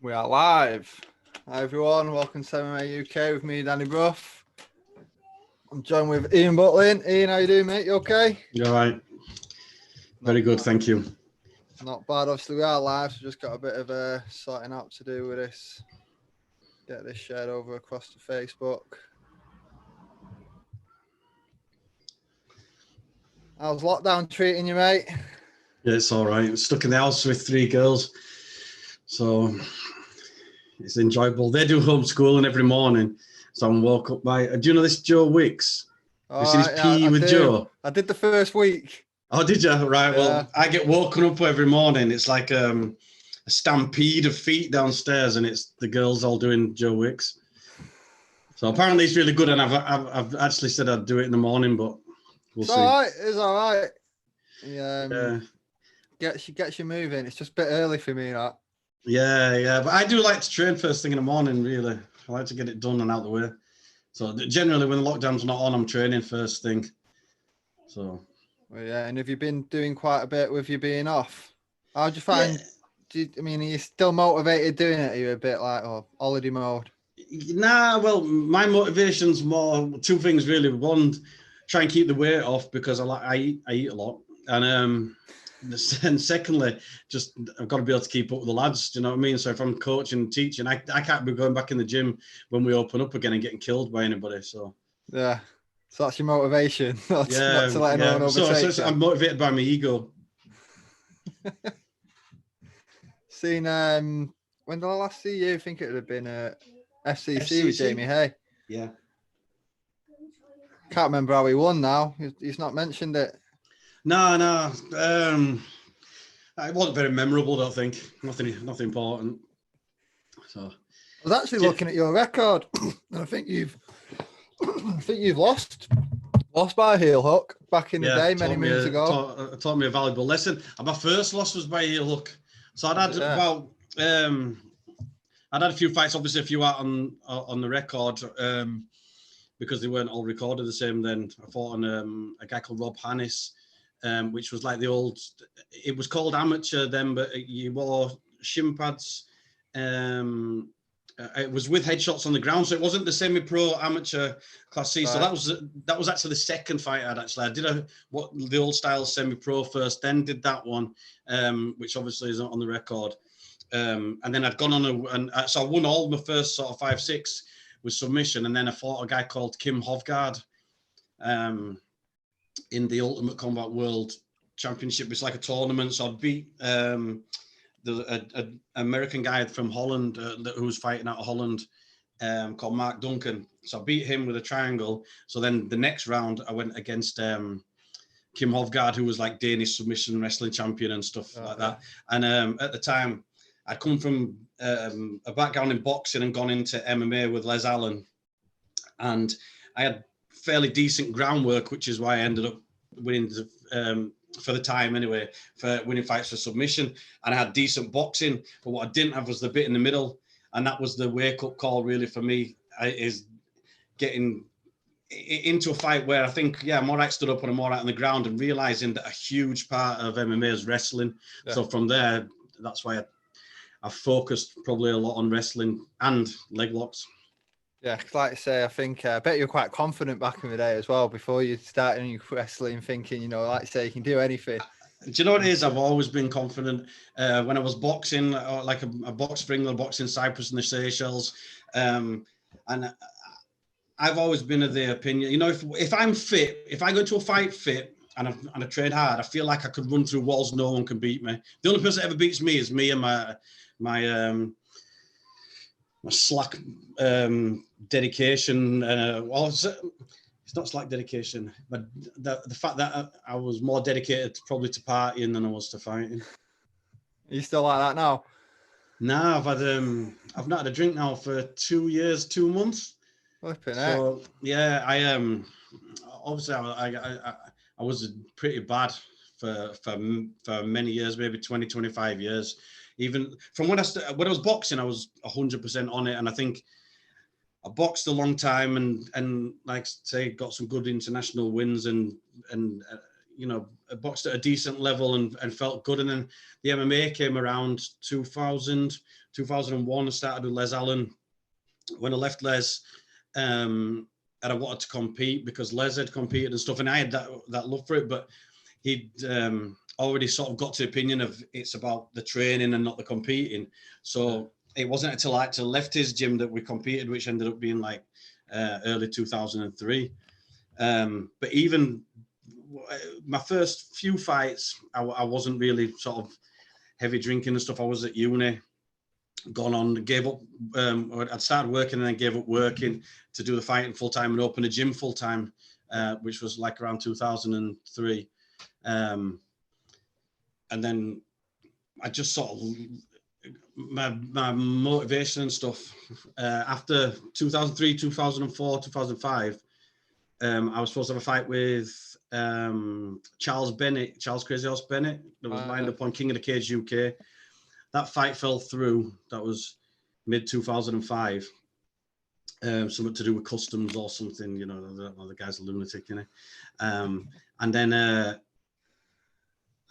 We are live. Hi everyone, welcome to MMA UK with me, Danny Bruff. I'm joined with Ian Butlin. Ian, how you doing, mate? You okay? You're all right. Very good, thank you. Not bad. Obviously, we are live, so just got a bit of sorting out to do with this. Get this shared over across to Facebook. How's lockdown treating you, mate? Yeah, it's all right. I'm stuck in the house with 3 girls, so it's enjoyable. They do homeschooling every morning, so I'm woke up by. Do you know this Joe Wicks? You seen his PE with Joe? I did the first week. Oh, did you? Right. Yeah. Well, I get woken up every morning. It's like a stampede of feet downstairs, and it's the girls all doing Joe Wicks. So apparently it's really good, and I've actually said I'd do it in the morning, but we'll see. All right. It's all right. Yeah. Gets you moving. It's just a bit early for me, that. Yeah, but I do like to train first thing in the morning, really. I like to get it done and out the way. So generally when the lockdown's not on, I'm training first thing. So. Well, yeah, and have you been doing quite a bit with you being off? How'd you find, are you still motivated doing it? Are you a bit like, holiday mode? Nah, well, my motivation's more 2 things really. One, try and keep the weight off because I eat a lot. And secondly, just I've got to be able to keep up with the lads. Do you know what I mean? So if I'm coaching and teaching, I can't be going back in the gym when we open up again and getting killed by anybody. So yeah, so that's your motivation. Not to let anyone overtake. So I'm motivated by my ego. Seen when did I last see you? I think it would have been FCC with Jamie Hay. Yeah. Can't remember how he won now. He's not mentioned it. No. It wasn't very memorable, I don't think. Nothing important. So I was actually looking at your record, and I think you've lost by a heel hook back in the day, many moons ago. Taught me a valuable lesson. And my first loss was by a heel hook. So I'd had a few fights, obviously a few out on the record, because they weren't all recorded the same then. I fought on a guy called Rob Hannis, which was like the old, it was called amateur then, but you wore shin pads. It was with headshots on the ground, so it wasn't the semi-pro amateur class C. Right. So that was actually the second fight I did the old style semi-pro first, then did that one, which obviously isn't on the record. And then I'd gone on so I won all my first sort of 5-6 with submission, and then I fought a guy called Kim Hovgaard in the Ultimate Combat World Championship. It's like a tournament, so I'd beat the American guy from Holland who was fighting out of Holland called Mark Duncan. So I beat him with a triangle. So then the next round I went against Kim Hovgaard, who was like Danish submission wrestling champion and stuff like that. And at the time I'd come from a background in boxing and gone into MMA with Les Allen, and I had fairly decent groundwork, which is why I ended up winning for the time anyway, for winning fights for submission. And I had decent boxing, but what I didn't have was the bit in the middle. And that was the wake-up call really for me, is getting into a fight where I think, I'm all right stood up and I'm all right on the ground, and realizing that a huge part of MMA is wrestling. Yeah. So from there, that's why I focused probably a lot on wrestling and leg locks. Yeah, because like I say, I bet you're quite confident back in the day as well, before you started your wrestling, thinking, like you say, you can do anything. Do you know what it is? I've always been confident. When I was boxing, like a box Springler, boxing Cyprus and the Seychelles, and I've always been of the opinion, if I'm fit, if I go into a fight fit and I train hard, I feel like I could run through walls, no one can beat me. The only person that ever beats me is me and my slack dedication. It's not slack dedication, but the fact that I was more dedicated probably to partying than I was to fighting. Are you still like that now? No, I've not had a drink now for 2 years, 2 months. So yeah, I obviously I was pretty bad for many years, maybe 20-25 years. Even from when I was boxing, I was 100% on it, and I think I boxed a long time, and like say got some good international wins, and I boxed at a decent level and felt good. And then the MMA came around 2000, 2001, I started with Les Allen. When I left Les, and I wanted to compete because Les had competed and stuff, and I had that love for it, but he'd already sort of got to the opinion of it's about the training and not the competing. So it wasn't until I actually left his gym that we competed, which ended up being like early 2003. But even my first few fights, I wasn't really sort of heavy drinking and stuff. I was at uni, gone on, gave up. I'd started working and then gave up working to do the fighting full time and open a gym full time, which was like around 2003. And then I just sort of my motivation and stuff after 2003, 2004, 2005. I was supposed to have a fight with Charles Crazy Horse Bennett, that was lined up on King of the Cage UK. That fight fell through. That was mid 2005. Something to do with customs or something, you know, the guy's a lunatic, you know. And then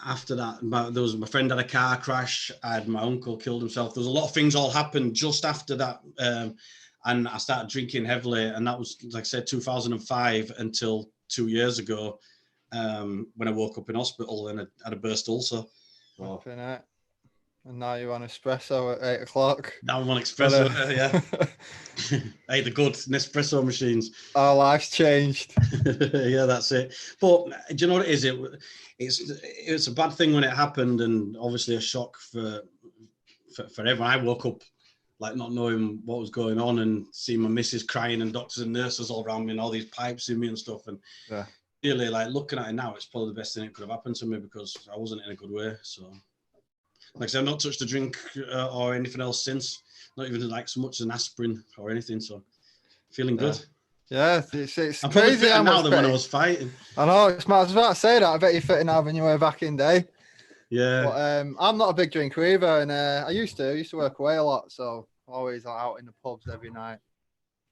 after that, there was my friend had a car crash. I had my uncle killed himself. There was a lot of things all happened just after that. And I started drinking heavily. And that was, like I said, 2005 until 2 years ago, when I woke up in hospital and I had a burst ulcer. So, and now you're on espresso at 8 o'clock. Now I'm on espresso, yeah. Hey, the good Nespresso machines. Our life's changed. Yeah, that's it. But do you know what it is? It's a bad thing when it happened, and obviously a shock for everyone. I woke up like not knowing what was going on and seeing my missus crying and doctors and nurses all around me and all these pipes in me and stuff. And really, like, looking at it now, it's probably the best thing that could have happened to me because I wasn't in a good way. So, like I said, I've not touched a drink or anything else since. Not even like so much as an aspirin or anything. So, feeling good. Yeah, it's I'm crazy fitter now than when I was fighting. I know. I was about to say that. I bet you're fitter now than you were back in day. Yeah. But I'm not a big drinker either, and I used to work away a lot, so always out in the pubs every night.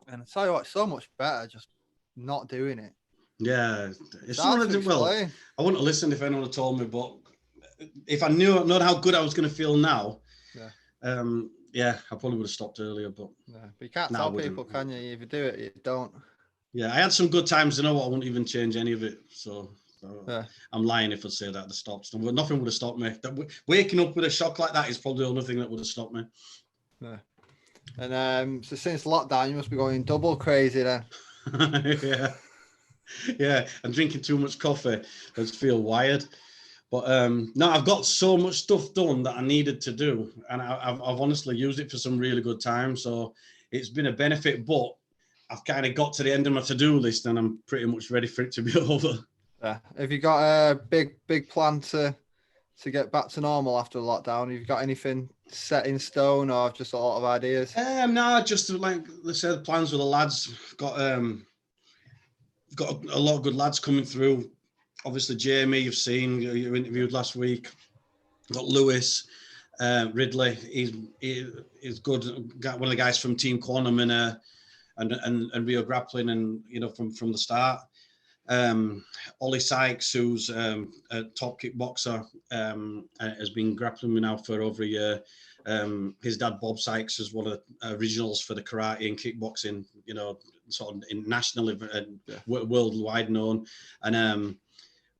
And I tell you what, it's so much better just not doing it. Yeah, it's something to well. I wouldn't have listened if anyone had told me, but if I known how good I was going to feel now, I probably would have stopped earlier. But you can't tell people, can you? If you do it, you don't. Yeah, I had some good times. You know what? I wouldn't even change any of it. So I'm lying if I say that I stopped. Nothing would have stopped me. Waking up with a shock like that is probably the only thing that would have stopped me. Yeah. And so since lockdown, you must be going double crazy then. Yeah, I'm drinking too much coffee. I just feel wired. But no, I've got so much stuff done that I needed to do, and I've honestly used it for some really good time. So it's been a benefit, but I've kind of got to the end of my to-do list, and I'm pretty much ready for it to be over. Yeah. Have you got a big plan to get back to normal after the lockdown? Have you got anything set in stone, or just a lot of ideas? No, just like I said, plans with the lads. Got a lot of good lads coming through. Obviously, Jamie, you've seen, you interviewed last week. Got Lewis, Ridley. He's good. Got one of the guys from Team Quantum and Rio Grappling, and you know from the start. Ollie Sykes, who's a top kickboxer, has been grappling me now for over a year. His dad Bob Sykes is one of the originals for the karate and kickboxing. You know, sort of nationally and worldwide known, and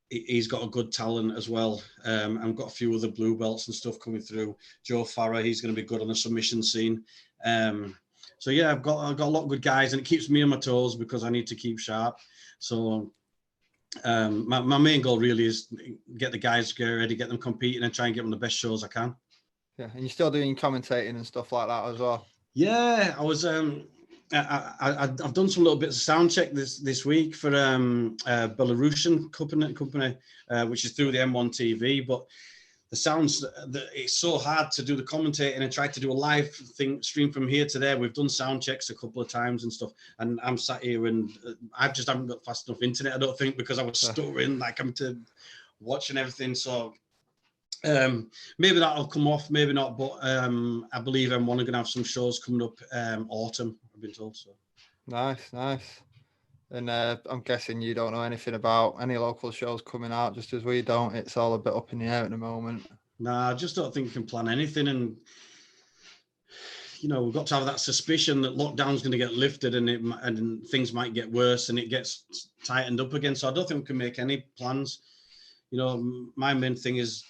he's got a good talent as well. I've got a few other blue belts and stuff coming through. Joe Farah, he's going to be good on the submission scene. So yeah, I've got a lot of good guys, and it keeps me on my toes because I need to keep sharp. So my main goal really is get the guys ready, get them competing, and try and get them the best shows I can. Yeah, and you're still doing commentating and stuff like that as well. Yeah, I was. I've done some little bits of sound check this week for Belarusian company, which is through the M1 TV. But the sounds, it's so hard to do the commentating and try to do a live stream from here to there. We've done sound checks a couple of times and stuff, and I'm sat here and I just haven't got fast enough internet, I don't think, because I was stuttering like I'm to watching everything. So maybe that'll come off, maybe not, but I believe M1 are going to have some shows coming up autumn, I've been told. So nice. And I'm guessing you don't know anything about any local shows coming out, just as we don't. It's all a bit up in the air at the moment. Nah, I just don't think you can plan anything. And you know, we've got to have that suspicion that lockdown's going to get lifted and things might get worse and it gets tightened up again. So I don't think we can make any plans. You know, my main thing is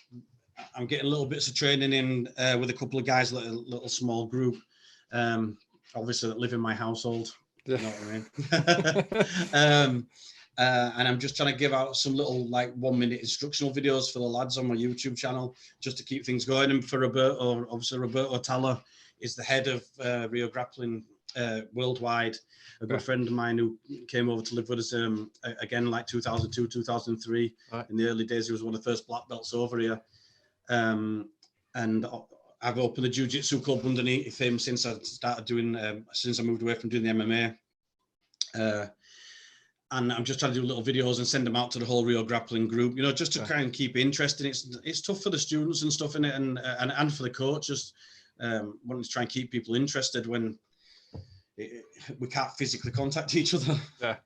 I'm getting little bits of training in with a couple of guys, little small group, obviously that live in my household. You know what I mean? And I'm just trying to give out some little like 1-minute instructional videos for the lads on my YouTube channel, just to keep things going. And for Roberto, obviously Roberto Talla is the head of Rio Grappling worldwide, a good friend of mine who came over to live with us again, like 2002, 2003. Right. In the early days, he was one of the first black belts over here. And I've opened a jiu-jitsu club underneath him since I started doing, since I moved away from doing the MMA. And I'm just trying to do little videos and send them out to the whole Rio Grappling group, you know, just to try and keep interest in it. It's tough for the students and stuff in it, and for the coaches, wanting to try and keep people interested when we can't physically contact each other. Yeah.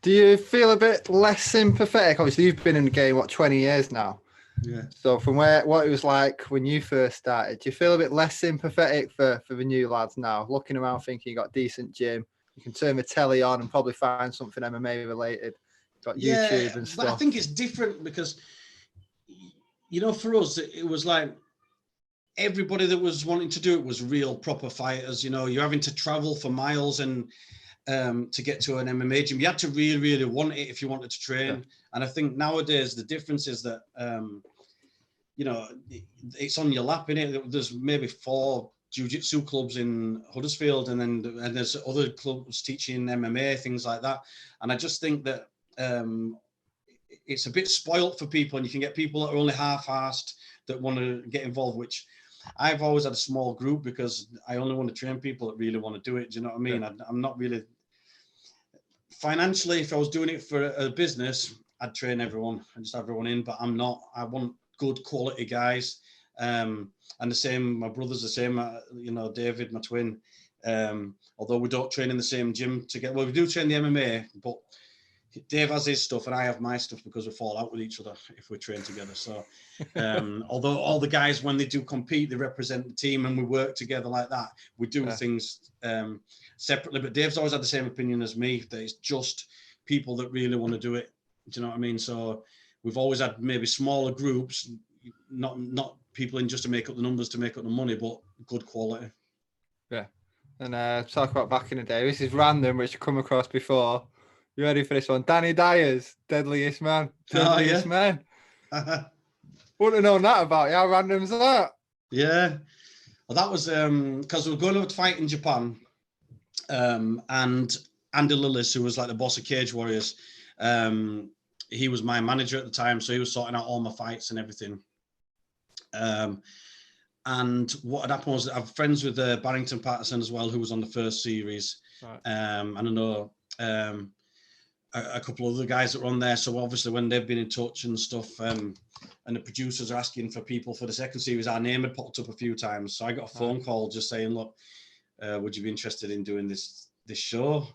Do you feel a bit less sympathetic? Obviously, you've been in the game, 20 years now? Yeah. So from what it was like when you first started, do you feel a bit less sympathetic for the new lads now? Looking around thinking you got a decent gym, you can turn the telly on and probably find something MMA related. Got YouTube and stuff. But I think it's different because, you know, for us, it was like everybody that was wanting to do it was real proper fighters. You know, you're having to travel for miles and to get to an MMA gym. You had to really, really want it if you wanted to train. Yeah. And I think nowadays the difference is that, you know, it's on your lap, innit? There's maybe 4 jiu-jitsu clubs in Huddersfield, and there's other clubs teaching MMA, things like that. And I just think that it's a bit spoilt for people, and you can get people that are only half-assed that want to get involved, which I've always had a small group because I only want to train people that really want to do it. Do you know what I mean? Yeah. I'm not really financially, if I was doing it for a business, I'd train everyone and just have everyone in, but I'm not. I want good quality guys. And the same, my brother's the same, you know, David, my twin, although we don't train in the same gym together. Well, we do train the MMA, but Dave has his stuff and I have my stuff because we fall out with each other if we train together. So, although all the guys, when they do compete, they represent the team and we work together like that, we do things separately. But Dave's always had the same opinion as me, that it's just people that really want to do it. Do you know what I mean? So we've always had maybe smaller groups, not people in just to make up the numbers, to make up the money, but good quality. Yeah. And talk about back in the day. This is random, which I've come across before. You ready for this one? Danny Dyers, deadliest man. Deadliest man. Wouldn't have known that about you. How random is that? Yeah. Well, that was because we were going over to fight in Japan. And Andy Lillis, who was like the boss of Cage Warriors, he was my manager at the time. So he was sorting out all my fights and everything. And what had happened was that I'm friends with Barrington Patterson as well, who was on the first series. Right. And I know a couple of other guys that were on there. So obviously when they've been in touch and stuff, and the producers are asking for people for the second series, our name had popped up a few times. So I got a phone call just saying, look, would you be interested in doing this show?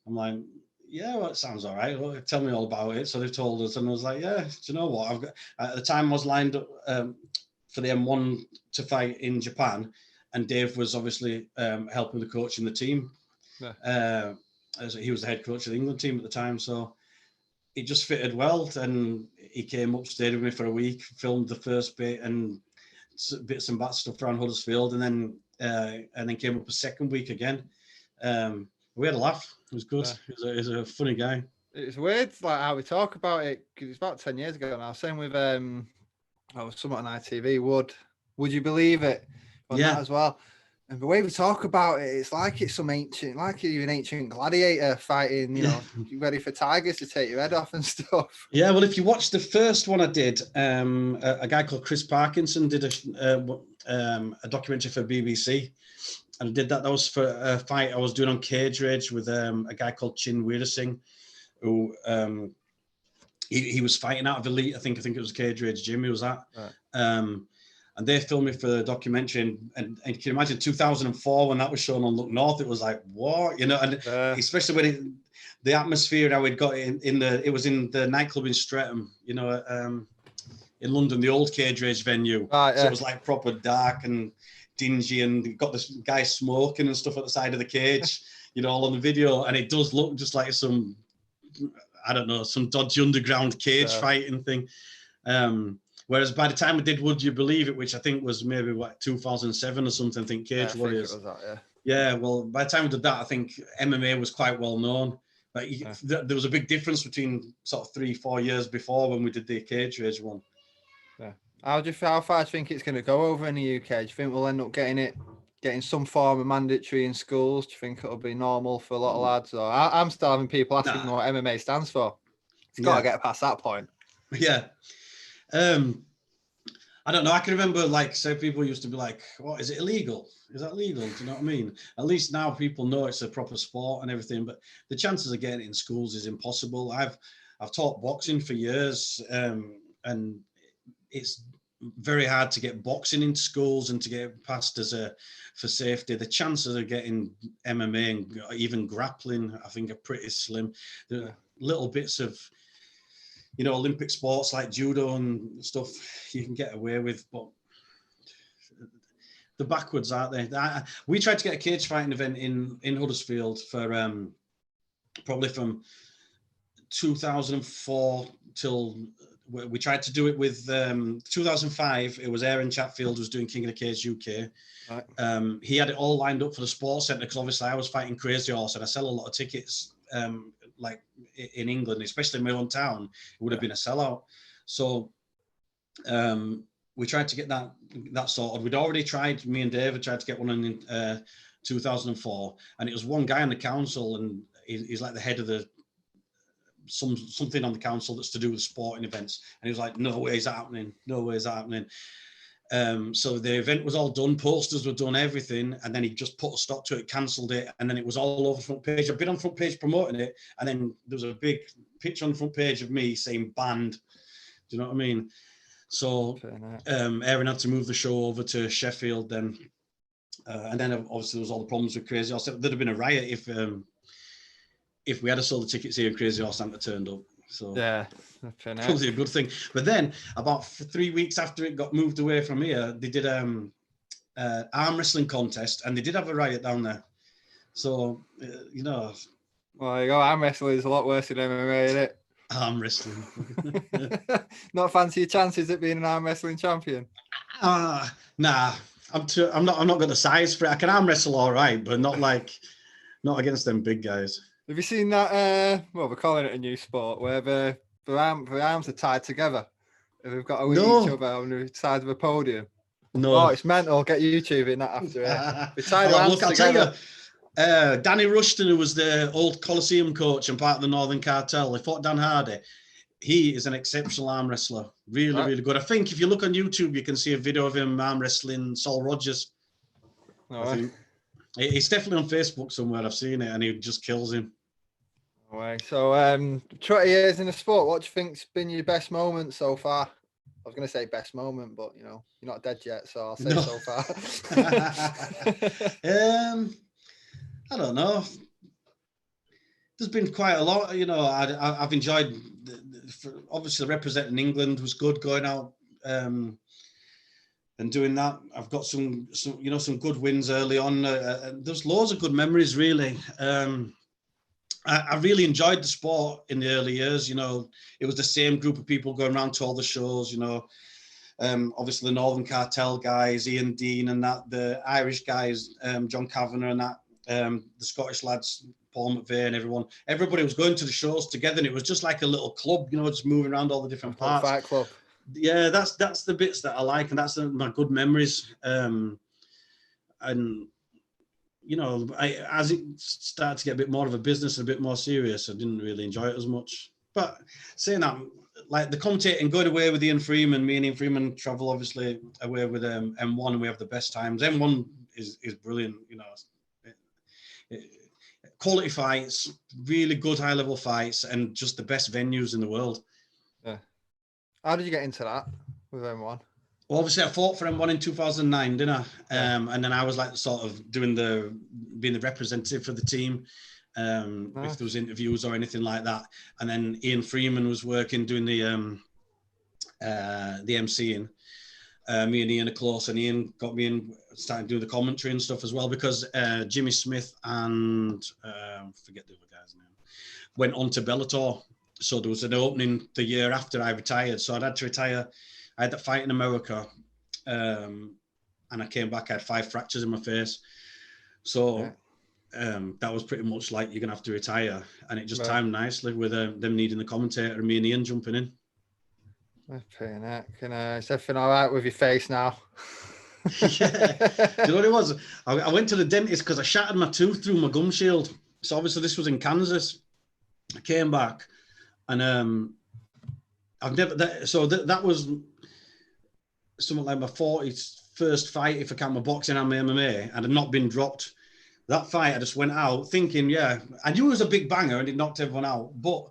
I'm like, yeah, well, it sounds all right. Well, tell me all about it. So they've told us, and I was like, yeah, do you know what? I've got, at the time I was lined up for the M1 to fight in Japan, and Dave was obviously helping the coach in the team. Yeah. As he was the head coach of the England team at the time, so it just fitted well. And he came up, stayed with me for a week, filmed the first bit and bits and bats stuff around Huddersfield, and then came up a second week again. We had a laugh. It was good. Yeah. He's a funny guy. It's weird, like how we talk about it, because it's about 10 years ago now. Same with someone on ITV. Would you believe it? On that as well. And the way we talk about it, it's like it's some ancient, like you're an ancient gladiator fighting, you know, you're ready for tigers to take your head off and stuff. Yeah, well, if you watch the first one I did, a guy called Chris Parkinson did a documentary for BBC. And I did that. That was for a fight I was doing on Cage Rage with a guy called Chin Weerasinghe, who he was fighting out of Elite. I think it was Cage Rage gym he was at. Right. And they filmed me for the documentary, and you can imagine 2004 when that was shown on Look North, it was like, what? You know, and especially when the atmosphere how it got it was in the nightclub in Streatham, you know, in London, the old Cage Rage venue. So it was like proper dark, and dingy, and got this guy smoking and stuff at the side of the cage, you know, all on the video, and it does look just like some, I don't know, some dodgy underground cage fighting thing. Whereas by the time I did Would You Believe It, which I think was maybe 2007 or something, I think Cage Warriors. Think it was that, yeah, well, by the time we did that, I think MMA was quite well known. But there was a big difference between sort of 3-4 years before when we did the Cage Rage one. Yeah. How far do you think it's going to go over in the UK? Do you think we'll end up getting some form of mandatory in schools? Do you think it'll be normal for a lot of lads? Or I'm still having people asking me what MMA stands for. It's got to get past that point. Yeah. I don't know. I can remember, like, say people used to be like, "What is it illegal? Is that legal?" Do you know what I mean? At least now people know it's a proper sport and everything. But the chances of getting it in schools is impossible. I've taught boxing for years, and it's very hard to get boxing in schools and to get passed for safety. The chances of getting MMA and even grappling, I think, are pretty slim. There are little bits of, you know, Olympic sports like judo and stuff you can get away with, but the backwards, aren't they? We tried to get a cage fighting event in Huddersfield for probably from 2004 till we tried to do it with 2005. It was Aaron Chatfield was doing King of the Cage UK. Right. He had it all lined up for the sports centre because obviously I was fighting Crazy Horse and I sell a lot of tickets. Like in England, especially in my own town, it would have been a sellout. So we tried to get that sorted. We'd already tried, me and David tried to get one in 2004, and it was one guy on the council, and he's like the head of something on the council that's to do with sporting events, and he was like, "No way is that happening, no way is that happening." So the event was all done, posters were done, everything, and then he just put a stop to it, cancelled it, and then it was all over the front page. I've been on front page promoting it, and then there was a big picture on the front page of me saying banned. Do you know what I mean? So Aaron had to move the show over to Sheffield then, and then obviously there was all the problems with Crazy Horse. There'd have been a riot if we had sold the tickets here and Crazy Horse hadn't turned up. So probably a good thing. But then about 3 weeks after it got moved away from here, they did arm wrestling contest, and they did have a riot down there. So you know, well, there you go. Arm wrestling is a lot worse than MMA, isn't it? Arm wrestling. Not fancy your chances at being an arm wrestling champion? Nah, I'm not got the size for it. I can arm wrestle all right, but not against them big guys. Have you seen that? Well, we're calling it a new sport where the arms are tied together. And we've got to each other on the side of a podium. No, oh, it's mental. Get YouTube in that after it. We tied our arms together. Danny Rushton, who was the old Coliseum coach and part of the Northern Cartel, he fought Dan Hardy. He is an exceptional arm wrestler. Really, really good. I think if you look on YouTube, you can see a video of him arm wrestling Saul Rogers. I think. He's definitely on Facebook somewhere. I've seen it, and he just kills him. Anyway, so 20 years in the sport, what do you think's been your best moment so far? I was going to say best moment, but you know, you're not dead yet, so I'll say so far. I don't know. There's been quite a lot. You know, I've enjoyed. Obviously, representing England was good. Going out and doing that, I've got some good wins early on. There's loads of good memories, really. I really enjoyed the sport in the early years. You know, it was the same group of people going around to all the shows. You know, obviously the Northern Cartel guys, Ian Dean and that, the Irish guys, John Kavanagh and that, the Scottish lads, Paul McVeigh and everybody was going to the shows together, and it was just like a little club, you know, just moving around all the different parts. Fight club. Yeah, that's the bits that I like, and that's my good memories. And you know, as it started to get a bit more of a business, a bit more serious, I didn't really enjoy it as much. But saying that, like the commentating, going away with Ian Freeman, me and Ian Freeman travel obviously away with M1, and we have the best times. M1 is brilliant, you know. Quality fights, really good high level fights, and just the best venues in the world. Yeah. How did you get into that with M1? Well, obviously I fought for M1 in 2009, didn't I? And then I was like sort of being the representative for the team, if there was interviews or anything like that. And then Ian Freeman was working doing the MCing. me and Ian are close, and Ian got me in, starting to do the commentary and stuff as well, because Jimmy Smith and forget the other guy's name, went on to Bellator. So there was an opening the year after I retired. So I'd had to retire. I had that fight in America, and I came back, I had 5 fractures in my face. So that was pretty much like, you're going to have to retire. And it just timed nicely with them needing the commentator and me and Ian jumping in. Flipping heck. Is everything all right with your face now? Yeah. Do you know what it was? I went to the dentist because I shattered my tooth through my gum shield. So obviously this was in Kansas. I came back, and that was something like my 41st fight, if I count my boxing and my MMA, and had not been dropped. That fight, I just went out thinking, I knew it was a big banger and it knocked everyone out, but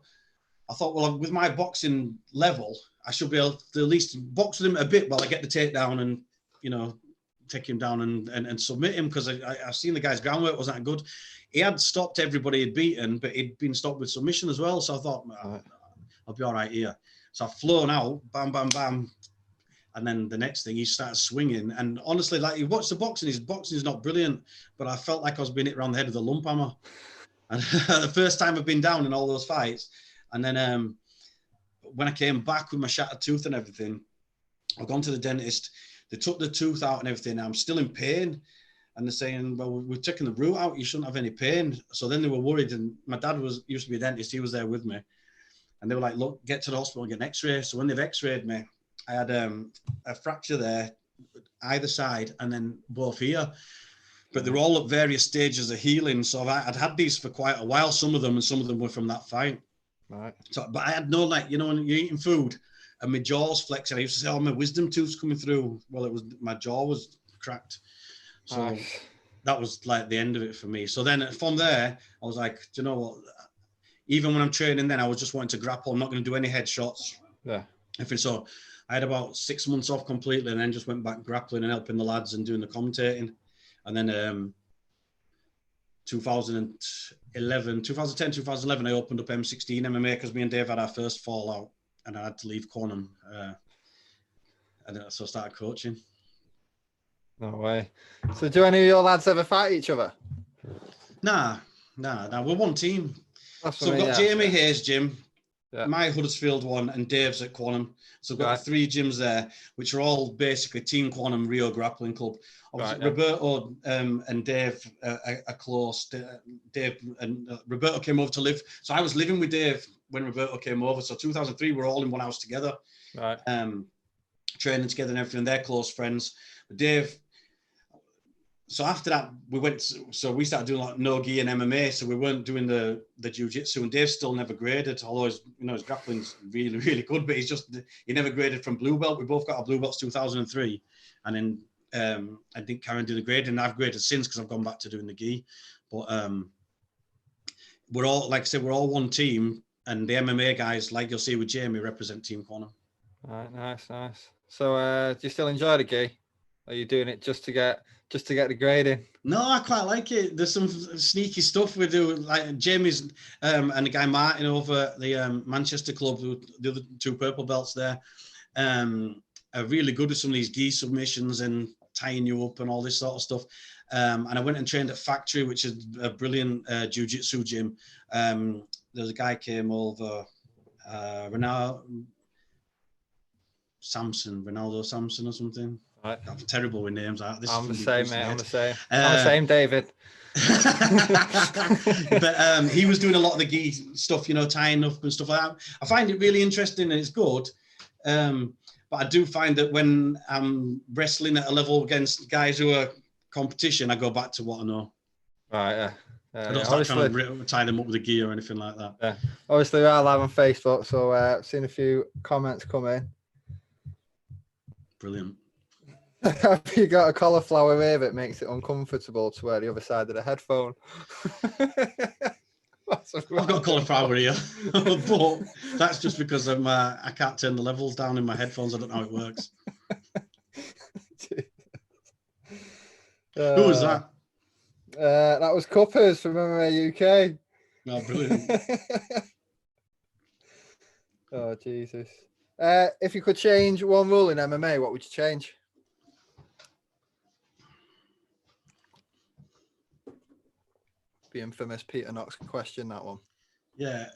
I thought, well, with my boxing level, I should be able to at least box with him a bit while I get the takedown and, take him down and submit him, because I've seen the guy's groundwork wasn't that good. He had stopped everybody he'd beaten, but he'd been stopped with submission as well. So I thought, I'll be all right here. So I've flown out, bam, bam, bam. And then the next thing, he started swinging. And honestly, like, you watch the boxing, his boxing is not brilliant, but I felt like I was being hit around the head with a lump hammer. And the first time I've been down in all those fights. And then when I came back with my shattered tooth and everything, I've gone to the dentist. They took the tooth out and everything. I'm still in pain. And they're saying, well, we're taking the root out. You shouldn't have any pain. So then they were worried. And my dad used to be a dentist. He was there with me. And they were like, look, get to the hospital and get an x-ray. So when they've x-rayed me, I had a fracture there, either side, and then both here. But they were all at various stages of healing. So I'd had these for quite a while, some of them were from that fight. Right. So, but I had no, like, when you're eating food and my jaw's flexing, I used to say, oh, my wisdom tooth's coming through. Well, my jaw was cracked. So that was like the end of it for me. So then from there, I was like, do you know what? Even when I'm training, then I was just wanting to grapple. I'm not going to do any headshots. Yeah. So I had about 6 months off completely, and then just went back grappling and helping the lads and doing the commentating. And then 2010, 2011, I opened up M16 MMA because me and Dave had our first fallout, and I had to leave Quantum. And so I started coaching. No way. So do any of your lads ever fight each other? Nah. We're one team. So we've got Jamie Hayes' gym, my Huddersfield one, and Dave's at Quantum. So we've got 3 gyms there, which are all basically Team Quantum Rio Grappling Club. Obviously, Roberto and Dave are close. Dave and Roberto came over to live. So I was living with Dave when Roberto came over. So 2003, we were all in one house together, training together and everything. They're close friends. But Dave. So after that, we started doing like no-gi and MMA. So we weren't doing the jiu-jitsu, and Dave still never graded, although his grappling's really, really good, but he never graded from blue belt. We both got our blue belts 2003. And then I didn't carry on doing the grading, and I've graded since because I've gone back to doing the gi. But we're all, like I said, we're all one team, and the MMA guys, like you'll see with Jamie, represent Team Quantum. All right, nice. So do you still enjoy the gi? Are you doing it just to get the grading? No, I quite like it. There's some sneaky stuff we do, like Jamie's and the guy Martin over at the Manchester club, the other 2 purple belts there, are really good with some of these gi submissions and tying you up and all this sort of stuff. And I went and trained at Factory, which is a brilliant jiu-jitsu gym. There's a guy came over, Ronaldo Samson or something. Right. I'm terrible with names. I'm the same, mate. I'm the same, David. But he was doing a lot of the gi stuff, tying up and stuff like that. I find it really interesting and it's good. But I do find that when I'm wrestling at a level against guys who are competition, I go back to what I know. Right, I don't start trying to tie them up with the gi or anything like that. Yeah. Obviously, we're live on Facebook, so I've seen a few comments come in. Brilliant. Have you got a cauliflower ear that makes it uncomfortable to wear the other side of the headphone? I've got cauliflower ear, but that's just because I can't turn the levels down in my headphones. I don't know how it works. Who was that? That was Cuppers from MMA UK. Oh, brilliant. Oh, Jesus. If you could change one rule in MMA, what would you change? the infamous Peter Knox question, that one. Yeah.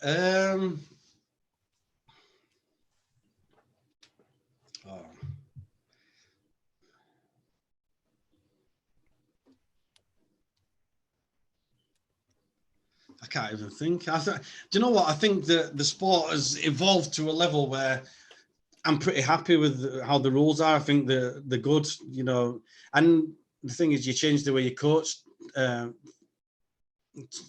I can't even think. Do you know what? I think that the sport has evolved to a level where I'm pretty happy with how the rules are. I think they're good, you know. And the thing is, you change the way you coach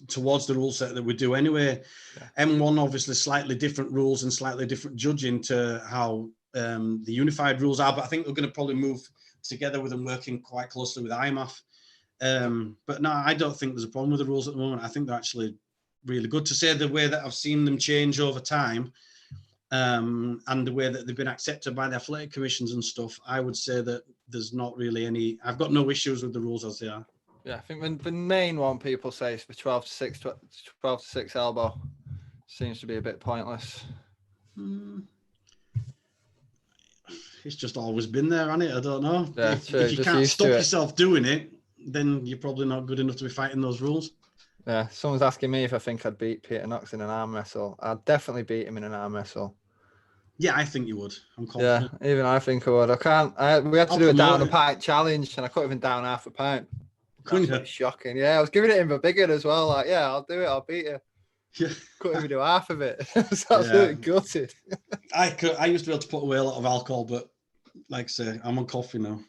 towards the rule set that we do anyway. Yeah. M1 obviously slightly different rules and slightly different judging to how the unified rules are, but I think we're going to probably move together with them working quite closely with IMAF. But no, I don't think there's a problem with the rules at the moment. I think they're actually really good. To say the way that I've seen them change over time, and the way that they've been accepted by the athletic commissions and stuff, I would say that there's not really any. I've got no issues with the rules as they are. Yeah, I think the main one people say is for 12 to 6 elbow. Seems to be a bit pointless. It's just always been there, hasn't it? I don't know. Yeah, if you can't stop yourself doing it, then you're probably not good enough to be fighting those rules. Yeah, someone's asking me if I think I'd beat Peter Knox in an arm wrestle. I'd definitely beat him in an arm wrestle. Yeah, I think you would. I'm confident. Yeah, even I think I would. We had to do a down a pint challenge, and I couldn't even down half a pint. Couldn't you? Shocking. Yeah, I was giving it him a bigger as well. Like, yeah, I'll do it. I'll beat you. Yeah. Couldn't even do half of it. I was absolutely gutted. I used to be able to put away a lot of alcohol, but like I say, I'm on coffee now.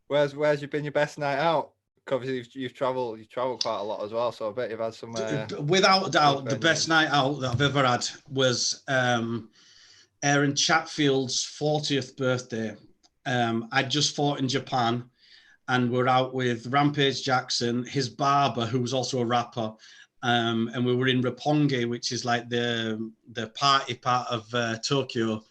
Where's you been your best night out? Obviously, you've travelled quite a lot as well, so I bet you've had some. Without a doubt, the best night out that I've ever had was Aaron Chatfield's 40th birthday. I just fought in Japan, and we're out with Rampage Jackson, his barber, who was also a rapper, and we were in Roppongi, which is like the party part of Tokyo.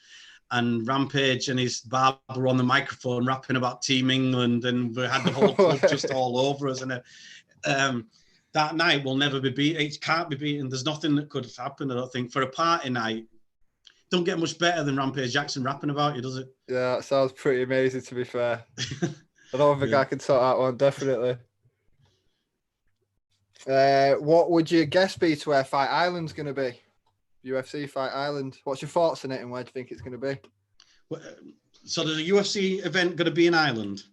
And Rampage and his barber were on the microphone rapping about Team England, and we had the whole club just all over us. And that night will never be beaten. It can't be beaten. There's nothing that could have happened, I don't think. For a party night, don't get much better than Rampage Jackson rapping about you, does it? Yeah, that sounds pretty amazing, to be fair. I don't think I can sort that one, definitely. What would your guess be to where Fight Island's going to be? UFC Fight Island. What's your thoughts on it, and where do you think it's going to be? So there's a UFC event going to be in Ireland?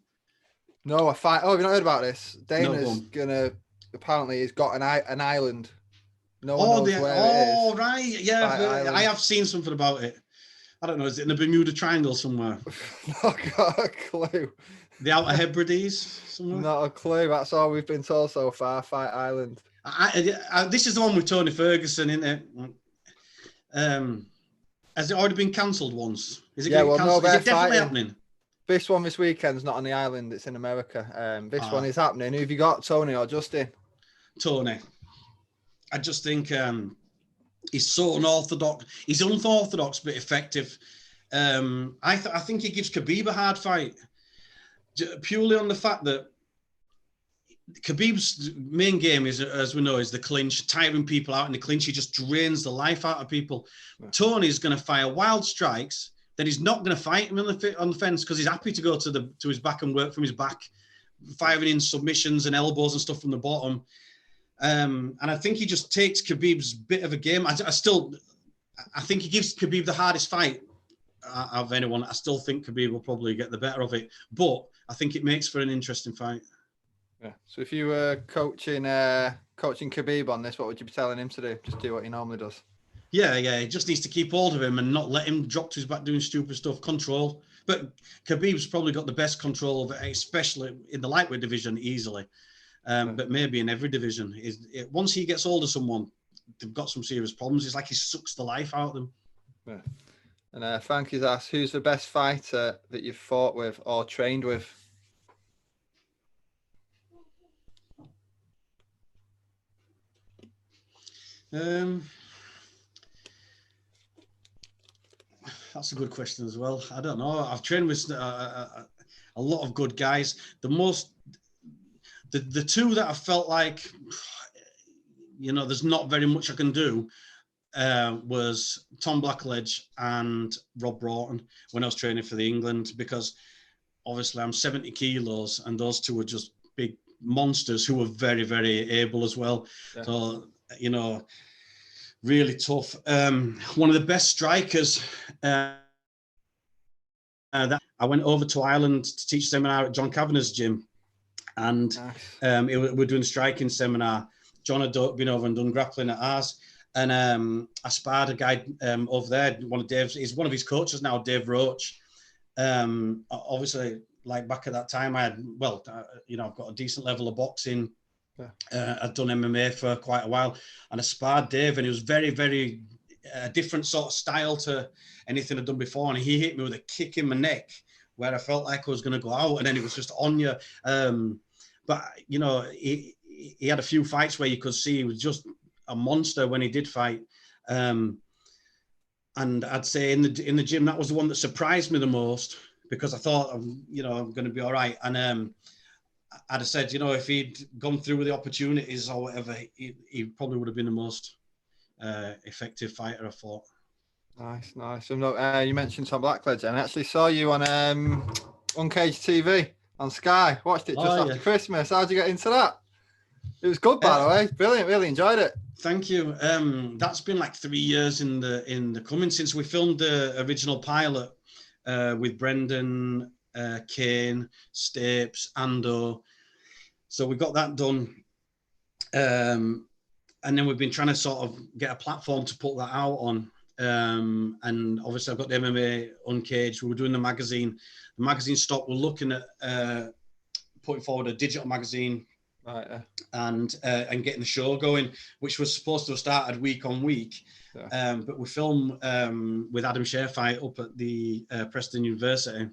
No, a fight. Oh, have you not heard about this? Dana's apparently he's got an island. No one knows where it is. Oh, right. Yeah, I have seen something about it. I don't know. Is it in the Bermuda Triangle somewhere? Not got a clue. The Outer Hebrides somewhere? Not a clue. That's all we've been told so far. Fight Island. This is the one with Tony Ferguson, isn't it? Has it already been cancelled once? Is it cancelled? Is it definitely happening? This one this weekend's not on the island, it's in America. This one is happening. Who have you got, Tony or Justin? Tony. I just think he's so unorthodox. He's unorthodox but effective. I think he gives Khabib a hard fight, purely on the fact that Khabib's main game is, as we know, is the clinch, tiring people out in the clinch. He just drains the life out of people. Yeah. Tony's going to fire wild strikes. Then he's not going to fight him on the fence because he's happy to go to his back and work from his back, firing in submissions and elbows and stuff from the bottom. And I think he just takes Khabib's bit of a game. I think he gives Khabib the hardest fight of anyone. I still think Khabib will probably get the better of it, but I think it makes for an interesting fight. Yeah. So if you were coaching Khabib on this, what would you be telling him to do? Just do what he normally does. Yeah. He just needs to keep hold of him and not let him drop to his back doing stupid stuff. Control. But Khabib's probably got the best control of it, especially in the lightweight division, easily. But maybe in every division. Once he gets hold of someone, they've got some serious problems. It's like he sucks the life out of them. Yeah. And Frankie's asked, who's the best fighter that you've fought with or trained with? That's a good question as well. I don't know. I've trained with a lot of good guys. The two that I felt like, there's not very much I can do was Tom Blackledge and Rob Broughton when I was training for the England, because obviously I'm 70 kilos and those two are just big monsters who were very, very able as well. Yeah. So, you know, really tough. One of the best strikers that I went over to Ireland to teach seminar at John Kavanagh's gym, and we're doing a striking seminar. John had been over and done grappling at ours, and I sparred a guy over there. He's one of his coaches now, Dave Roach. Obviously, like back at that time, I had you know, I've got a decent level of boxing. Yeah. I'd done MMA for quite a while, and I sparred Dave, and he was very, very different sort of style to anything I'd done before. And he hit me with a kick in my neck where I felt like I was going to go out, and then it was just on you. But you know, he had a few fights where you could see he was just a monster when he did fight. And I'd say in the gym, that was the one that surprised me the most, because I thought, you know, I'm going to be all right. And I'd have said, you know, if he'd gone through with the opportunities or whatever, he probably would have been the most effective fighter, I thought. Nice, nice. So, you mentioned Tom Blackledge, and I actually saw you on Uncaged TV on Sky. Watched it just after Christmas. How'd you get into that? It was good, by the way. Brilliant. Really enjoyed it. Thank you. That's been like 3 years in the coming since we filmed the original pilot with Brendan, Kane, Stapes, Ando. So we got that done. And then we've been trying to sort of get a platform to put that out on. And obviously I've got the MMA Uncaged. We were doing the magazine. The magazine stopped. We're looking at putting forward a digital magazine. Right, yeah. And getting the show going, which was supposed to have started week on week. Yeah. But we filmed with Adam Sherfight up at the Preston University.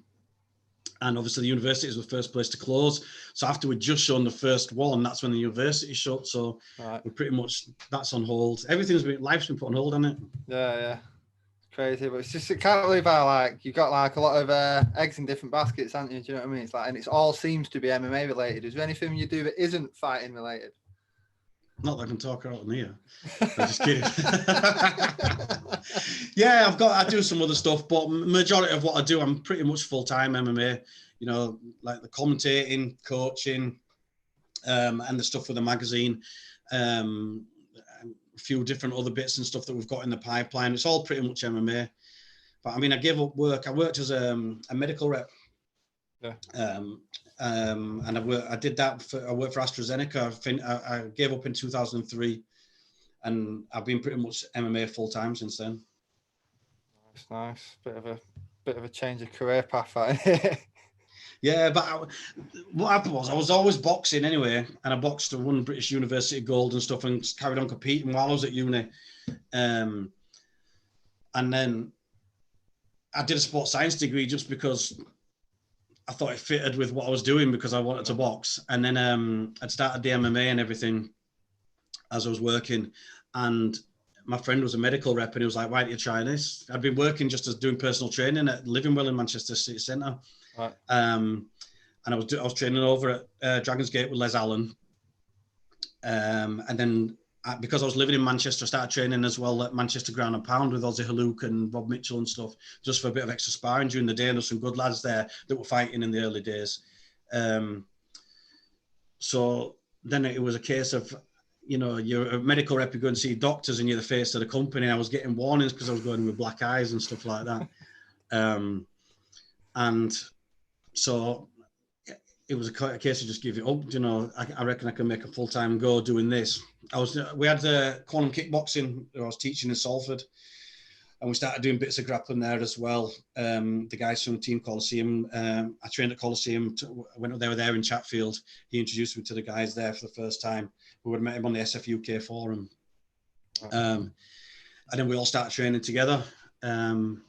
And obviously the university is the first place to close. So after we'd just shown the first one, that's when the university shut. So we're pretty much, that's on hold. Life's been put on hold, hasn't it? Yeah, yeah. It's crazy. But it's just, I can't believe how, like, you've got like a lot of eggs in different baskets, haven't you? Do you know what I mean? It's like, and it's all seems to be MMA related. Is there anything you do that isn't fighting related? Not that I can talk out on here. I'm just kidding. Yeah, I do some other stuff, but majority of what I do, I'm pretty much full-time MMA. You know, like the commentating, coaching, and the stuff with the magazine. A few different other bits and stuff that we've got in the pipeline. It's all pretty much MMA. But I mean, I gave up work. I worked as a medical rep. Yeah. And I did that. I worked for AstraZeneca. I gave up in 2003, and I've been pretty much MMA full time since then. Nice. Bit of a change of career path, right? Yeah, but what happened was I was always boxing anyway, and I boxed and won British University gold and stuff, and carried on competing while I was at uni. And then I did a sports science degree just because I thought it fitted with what I was doing, because I wanted to box. And then I'd started the MMA and everything as I was working. And my friend was a medical rep, and he was like, why don't you try this? I'd been working just as doing personal training at Livingwell in Manchester City Centre. Right. And I was training over at Dragon's Gate with Les Allen. And then because I was living in Manchester, I started training as well at Manchester Ground and Pound with Ozzy Haluk and Rob Mitchell and stuff, just for a bit of extra sparring during the day. And there's some good lads there that were fighting in the early days. So then it was a case of, you know, you're a medical rep, you go and see doctors, and you're the face of the company. I was getting warnings because I was going with black eyes and stuff like that. And so it was a case of just give it up. You know, I reckon I can make a full-time go doing this. We had the quantum kickboxing I was teaching in Salford, and we started doing bits of grappling there as well. The guys from Team Coliseum, I trained at Coliseum. They were there in Chatfield. He introduced me to the guys there for the first time. We would have met him on the SF UK forum. And then we all started training together. And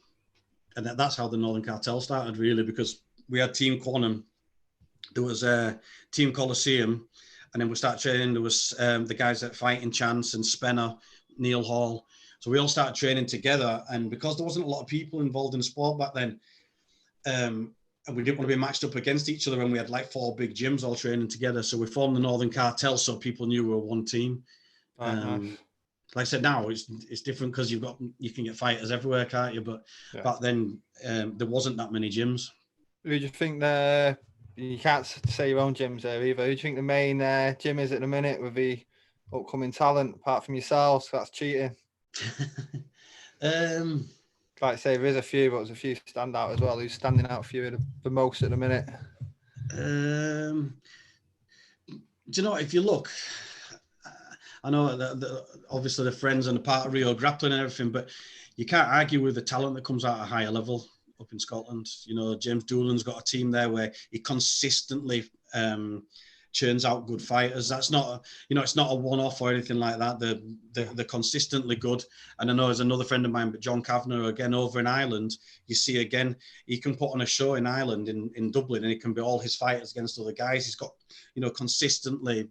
that's how the Northern Cartel started, really, because we had Team Quantum. There was a Team Coliseum, and then we started training. There was the guys at Fighting Chance and Spenner, Neil Hall. So we all started training together. And because there wasn't a lot of people involved in sport back then, and we didn't want to be matched up against each other, and we had like 4 big gyms all training together. So we formed the Northern Cartel, so people knew we were one team. Nice. Like I said, now it's different because you can get fighters everywhere, can't you? But back then there wasn't that many gyms. Who do you think You can't say your own gyms there either. Who do you think the main gym is at the minute with the upcoming talent, apart from yourselves? That's cheating. Like I say, there is a few, but there's a few stand out as well. Who's standing out for you the most at the minute? Do you know, if you look, I know that obviously the friends and the part of Rio Grappling and everything, but you can't argue with the talent that comes out at a higher level up in Scotland. You know, James Doolan's got a team there where he consistently churns out good fighters. That's not, you know, it's not a one-off or anything like that. They're consistently good. And I know there's another friend of mine, but John Kavanagh, again, over in Ireland, you see again, he can put on a show in Ireland, in Dublin, and it can be all his fighters against other guys. He's got, you know, consistently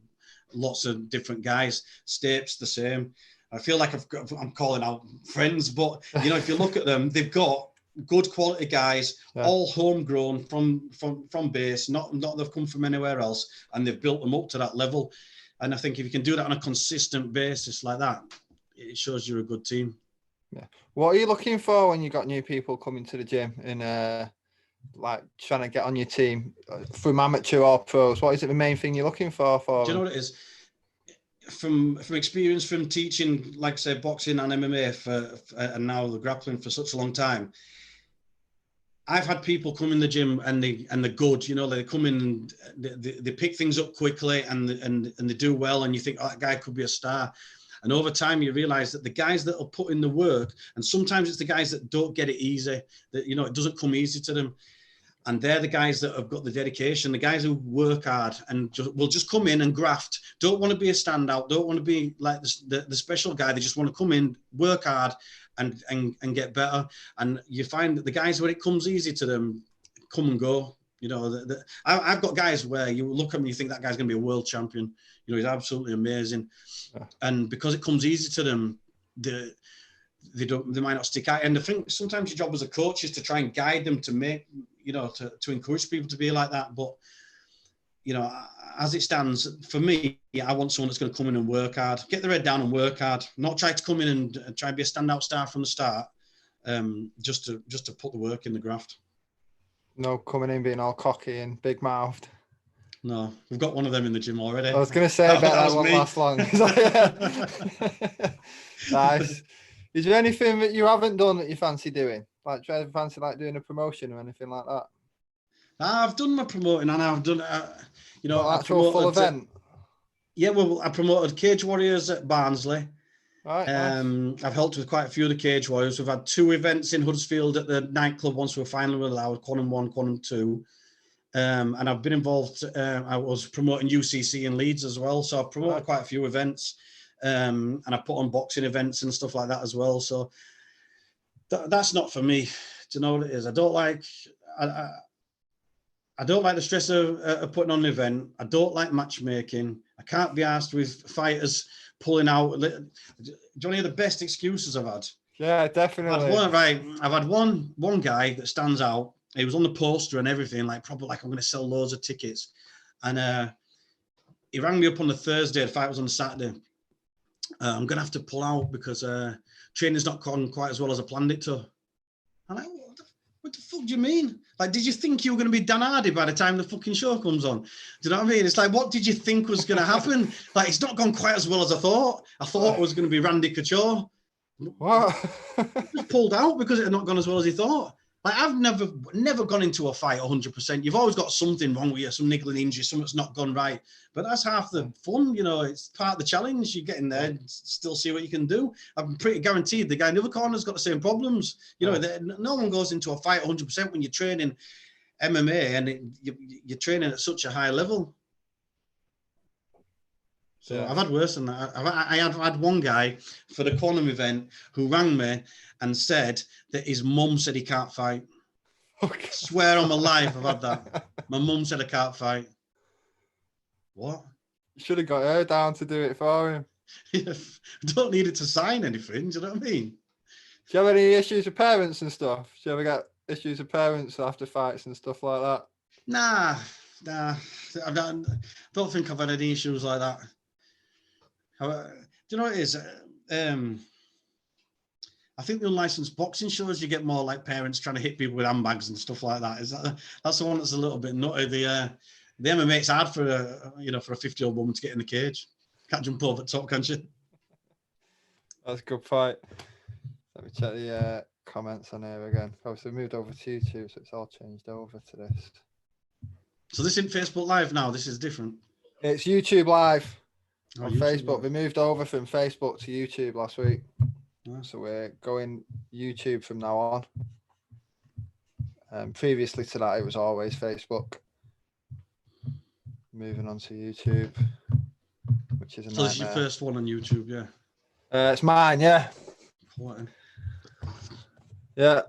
lots of different guys. Stapes the same. I feel like I'm calling out friends, but you know, if you look at them, they've got good quality guys, all homegrown from base, not they've come from anywhere else, and they've built them up to that level. And I think if you can do that on a consistent basis like that, it shows you're a good team. Yeah. What are you looking for when you got new people coming to the gym and like trying to get on your team from amateur or pros? What is it the main thing you're looking for? Do you know what it is? From experience from teaching, like I say, boxing and MMA and now the grappling for such a long time, I've had people come in the gym and they're good. You know, they come in and they pick things up quickly and they do well, and you think, oh, that guy could be a star. And over time, you realize that the guys that are put in the work, and sometimes it's the guys that don't get it easy, that, you know, it doesn't come easy to them. And they're the guys that have got the dedication, the guys who work hard and will just come in and graft. Don't want to be a standout. Don't want to be like the special guy. They just want to come in, work hard and get better. And you find that the guys, when it comes easy to them, come and go. You know, I've got guys where you look at me, you think that guy's going to be a world champion. You know, he's absolutely amazing. Yeah. And because it comes easy to them, they might not stick out. And I think sometimes your job as a coach is to try and guide them to make, you know, to encourage people to be like that. But, you know, as it stands, for me, I want someone that's going to come in and work hard, get their head down and work hard, not try to come in and try and be a standout star from the start, just to put the work in the graft. No coming in being all cocky and big mouthed. No, we've got one of them in the gym already. I was going to say, I bet that won't last long. Nice. Is there anything that you haven't done that you fancy doing? Like, do you ever fancy like doing a promotion or anything like that? I've done my promoting, and I've done, you know, actual full event. Yeah, well, I promoted Cage Warriors at Barnsley. Right. Nice. I've helped with quite a few of the Cage Warriors. We've had 2 events in Huddersfield at the nightclub once we were finally allowed, Quantum 1, Quantum 2. And I've been involved, I was promoting UCC in Leeds as well. So I've promoted quite a few events, and I put on boxing events and stuff like that as well. So that's not for me. Do you know what it is? I don't like the stress of putting on an event. I don't like matchmaking. I can't be asked with fighters pulling out. Do you want to hear the best excuses I've had? Yeah, definitely. I've had one guy that stands out. He was on the poster and everything, like probably like I'm going to sell loads of tickets. And he rang me up on the Thursday. The fight was on the Saturday. I'm going to have to pull out because training's not gone quite as well as I planned it to. I'm like, what the fuck do you mean? Like, did you think you were going to be Dan Hardy by the time the fucking show comes on? Do you know what I mean? It's like, what did you think was going to happen? Like, it's not gone quite as well as I thought. I thought it was going to be Randy Couture. What? He just pulled out because it had not gone as well as he thought. Like, I've never gone into a fight 100%. You've always got something wrong with you, some niggling injury, something's not gone right. But that's half the fun, you know. It's part of the challenge. You get in there and still see what you can do. I'm pretty guaranteed the guy in the other corner's got the same problems. You know, no one goes into a fight 100% when you're training MMA and you're training at such a high level. So I've had worse than that. I've had one guy for the Quantum event who rang me and said that his mum said he can't fight. Okay. I swear on my life I've had that. My mum said I can't fight. What? You should have got her down to do it for him. I don't need it to sign anything. Do you know what I mean? Do you have any issues with parents and stuff? Do you ever get issues with parents after fights and stuff like that? Nah. I don't think I've had any issues like that. Do you know what it is? I think the unlicensed boxing shows, you get more like parents trying to hit people with handbags and stuff like that. That's the one that's a little bit nutty. The MMA, it's hard for for a 50-year-old woman to get in the cage. Can't jump over the top, can she? That's a good fight. Let me check the comments on here again. Obviously, we moved over to YouTube, so it's all changed over to this. So this isn't Facebook Live now. This is different. It's YouTube Live on YouTube Facebook. Live. We moved over from Facebook to YouTube last week. Yeah. So we're going YouTube from now on. Previously to that, it was always Facebook. Moving on to YouTube, which is a nightmare. This is your first one on YouTube, yeah? It's mine, yeah. Yeah.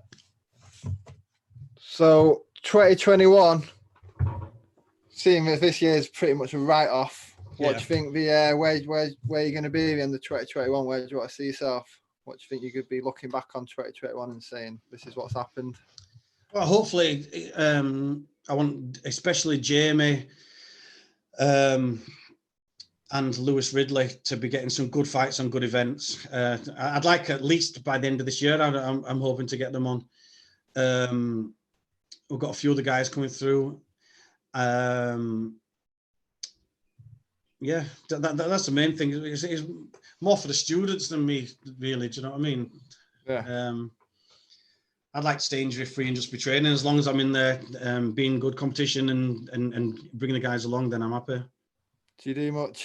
So 2021, seeing that this year is pretty much a write-off, what do you think where you're going to be at the end of 2021? Where do you want to see yourself? What do you think you could be looking back on 2021 and saying, this is what's happened? Well, hopefully, I want especially Jamie and Lewis Ridley to be getting some good fights on good events. I'd like at least by the end of this year, I'm hoping to get them on. We've got a few of the guys coming through. Yeah, that's the main thing. It's more for the students than me, really. Do you know what I mean? Yeah. I'd like to stay injury free and just be training. As long as I'm in there, being good competition and bringing the guys along, then I'm happy. Do you do much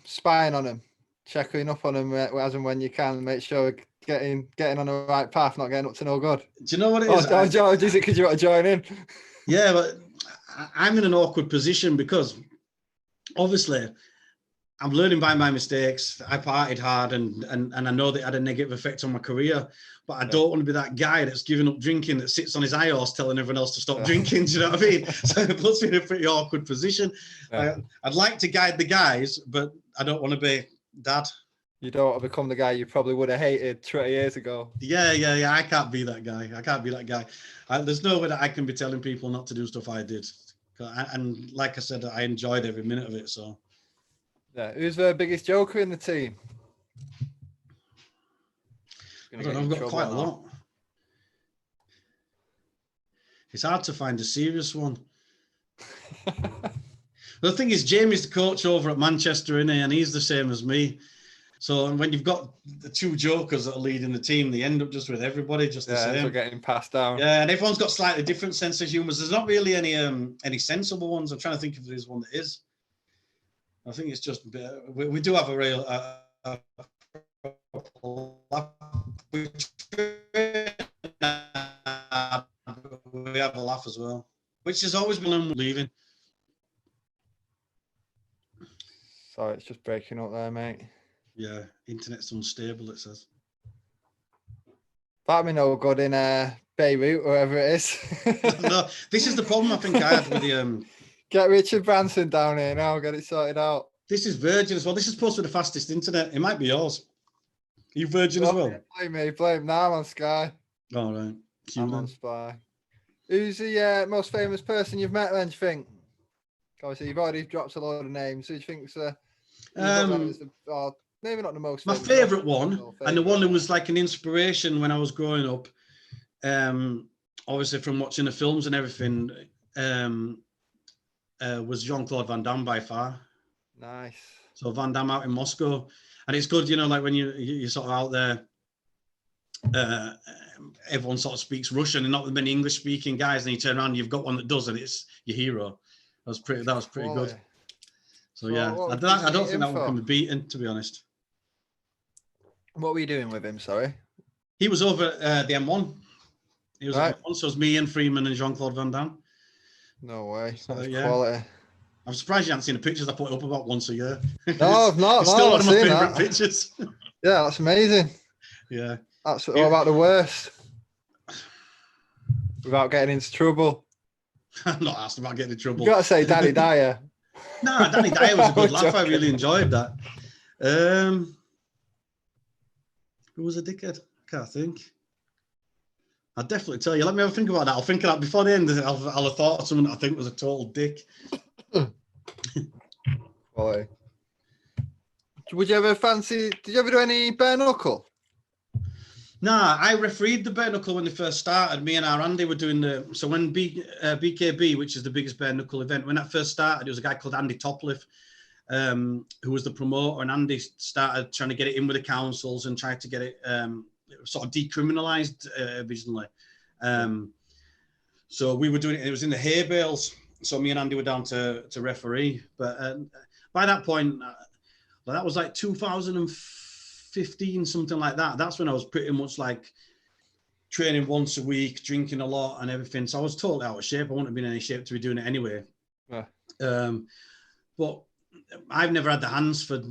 spying on them, checking up on them as and when you can, make sure getting on the right path, not getting up to no good? Do you know what it is? Is it because you want to join in? Yeah, but I'm in an awkward position because obviously I'm learning by my mistakes. I partied hard and I know that it had a negative effect on my career, but I don't want to be that guy that's giving up drinking, that sits on his high horse telling everyone else to stop drinking. Do you know what I mean? So it puts me in a pretty awkward position. Yeah. I'd like to guide the guys, but I don't want to be dad. You don't want to become the guy you probably would have hated 20 years ago. Yeah. I can't be that guy. There's no way that I can be telling people not to do stuff I did. And like I said, I enjoyed every minute of it. So. Yeah, who's the biggest joker in the team? I don't know, I've got quite a lot. It's hard to find a serious one. The thing is, Jamie's the coach over at Manchester, isn't he? And he's the same as me. So when you've got the two jokers that are leading the team, they end up just with everybody just the same. Yeah, getting passed down. Yeah, and everyone's got slightly different sense of humour. There's not really any sensible ones. I'm trying to think if there's one that is. I think it's just we do have a real we have a laugh as well, which has always been leaving. Sorry, it's just breaking up there, mate. Yeah, internet's unstable, it says. That'd be no good in Beirut, wherever it is. No, this is the problem I think I had with the Get Richard Branson down here now, get it sorted out. This is Virgin as well. This is supposed to be the fastest internet. It might be yours. Are you Virgin as well? Play him now. I'm on Sky. All right. I'm on Spy. Who's the most famous person you've met then, do you think? Obviously, you've already dropped a load of names. Who do you think's maybe not the most my favourite one, and the one that was like an inspiration when I was growing up, obviously from watching the films and everything, was Jean-Claude Van Damme by far. Nice. So Van Damme out in Moscow, and it's good, you know, like when you're sort of out there, everyone sort of speaks Russian and not many English speaking guys, and you turn around and you've got one that does, and it's your hero. That was pretty good. So yeah, I don't think that one can be beaten, to be honest. What were you doing with him? Sorry. He was over the M1. He was right. So it was me and Freeman and Jean-Claude Van Damme. No way. So, that's quality. I'm surprised you haven't seen the pictures I put up about once a year. No, I've not. It's still one of my favourite pictures. Yeah, that's amazing. Yeah. That's all about the worst. Without getting into trouble. I'm not asked about getting in trouble. You got to say Danny Dyer. No, Danny Dyer was a good laugh. I really enjoyed that. Who was a dickhead? I can't think. I'll definitely tell you. Let me have a think about that. I'll think of that before the end. I'll have thought of someone that I think was a total dick. Boy. Would you ever fancy? Did you ever do any bare knuckle? Nah, I refereed the bare knuckle when they first started. Me and our Andy were doing so when BKB, which is the biggest bare knuckle event, when that first started, there was a guy called Andy Topliff, who was the promoter, and Andy started trying to get it in with the councils and tried to get it sort of decriminalised originally. So we were doing it. It was in the hay bales. So me and Andy were down to referee. But by that point, that was like 2015, something like that. That's when I was pretty much like training once a week, drinking a lot and everything. So I was totally out of shape. I wouldn't have been in any shape to be doing it anyway. Yeah. But I've never had the hands for,